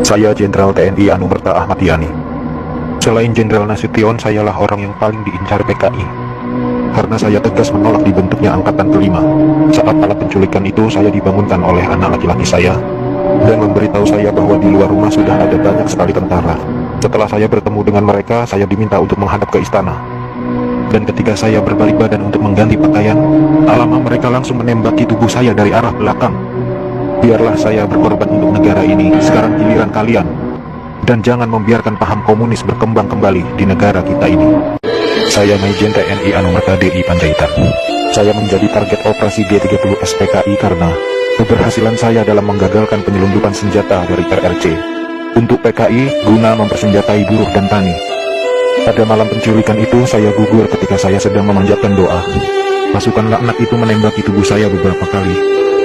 Saya Jenderal TNI Anumerta Ahmad Yani. Selain Jenderal Nasution, sayalah orang yang paling diincar PKI. Karena saya tegas menolak dibentuknya Angkatan Kelima. Saat malam penculikan itu saya dibangunkan oleh anak laki-laki saya dan memberitahu saya bahwa di luar rumah sudah ada banyak sekali tentara. Setelah saya bertemu dengan mereka, saya diminta untuk menghadap ke istana. Dan ketika saya berbalik badan untuk mengganti pakaian, alamak, mereka langsung menembaki tubuh saya dari arah belakang. Biarlah saya berkorban untuk negara ini, sekarang giliran kalian. Dan jangan membiarkan paham komunis berkembang kembali di negara kita ini. Saya Maijen TNI Anumerta DI Panjaitan. Saya menjadi target operasi G30 SPKI karena keberhasilan saya dalam menggagalkan penyelundupan senjata dari RRC untuk PKI guna mempersenjatai buruh dan tani. Pada malam penculikan itu saya gugur ketika saya sedang memanjatkan doa. Pasukan laknat itu menembaki tubuh saya beberapa kali,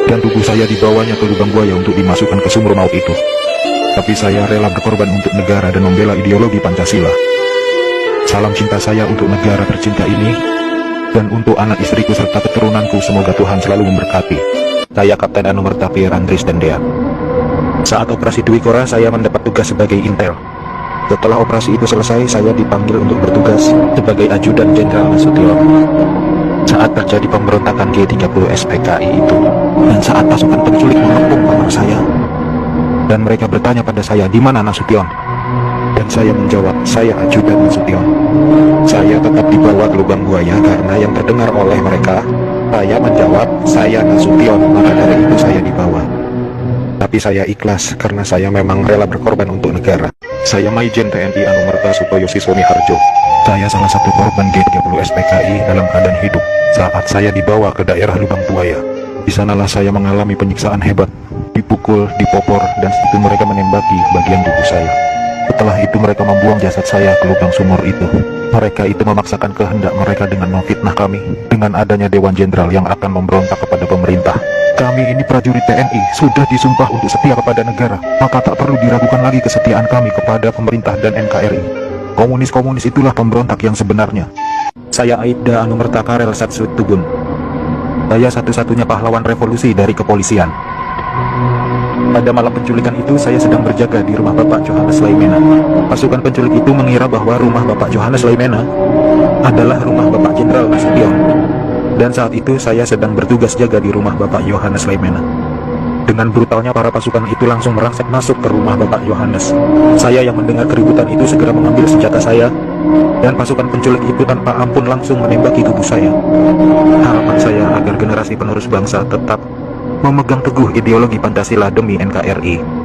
dan tubuh saya dibawanya ke lubang buaya untuk dimasukkan ke sumur maut itu. Tapi saya rela berkorban untuk negara dan membela ideologi Pancasila. Salam cinta saya untuk negara tercinta ini, dan untuk anak istriku serta keturunanku, semoga Tuhan selalu memberkati. Saya Kapten Anumerta Pierre Andries Dendea. Saat operasi Dwi Kora, saya mendapat tugas sebagai intel. Setelah operasi itu selesai, saya dipanggil untuk bertugas sebagai ajudan Jenderal Nasution. Saat terjadi pemberontakan G30 SPKI itu, dan saat pasukan penculik mengepung kamar saya, dan mereka bertanya pada saya, di mana Nasution? Dan saya menjawab, saya ajudan Nasution. Saya tetap dibawa ke lubang buaya karena yang terdengar oleh mereka. Saya menjawab, saya Nasution, maka dari itu saya dibawa. Tapi saya ikhlas karena saya memang rela berkorban untuk negara. Saya Maijen TNI Anumerta Sutoyo Sisoni Harjo. Saya salah satu korban G30 SPKI dalam keadaan hidup saat saya dibawa ke daerah lubang buaya. Di sanalah saya mengalami penyiksaan hebat, dipukul, dipopor, dan itu mereka menembaki bagian tubuh saya. Setelah itu mereka membuang jasad saya ke lubang sumur itu. Mereka itu memaksakan kehendak mereka dengan memfitnah kami dengan adanya Dewan Jenderal yang akan memberontak kepada pemerintah. Kami ini prajurit TNI, sudah disumpah untuk setia kepada negara, maka tak perlu diragukan lagi kesetiaan kami kepada pemerintah dan NKRI. Komunis-komunis itulah pemberontak yang sebenarnya. Saya Aibda Anumerta Karel Satsut Tubun. Saya satu-satunya pahlawan revolusi dari kepolisian. Pada malam penculikan itu saya sedang berjaga di rumah Bapak Johannes Laimena. Pasukan penculik itu mengira bahwa rumah Bapak Johannes Laimena adalah rumah Bapak Jenderal Nasution. Dan saat itu saya sedang bertugas jaga di rumah Bapak Johannes Laimena. Dengan brutalnya para pasukan itu langsung merangsek masuk ke rumah Bapak Johannes. Saya yang mendengar keributan itu segera mengambil senjata saya, dan pasukan penculik itu tanpa ampun langsung menembaki tubuh saya. Harapan saya agar generasi penerus bangsa tetap memegang teguh ideologi Pancasila demi NKRI.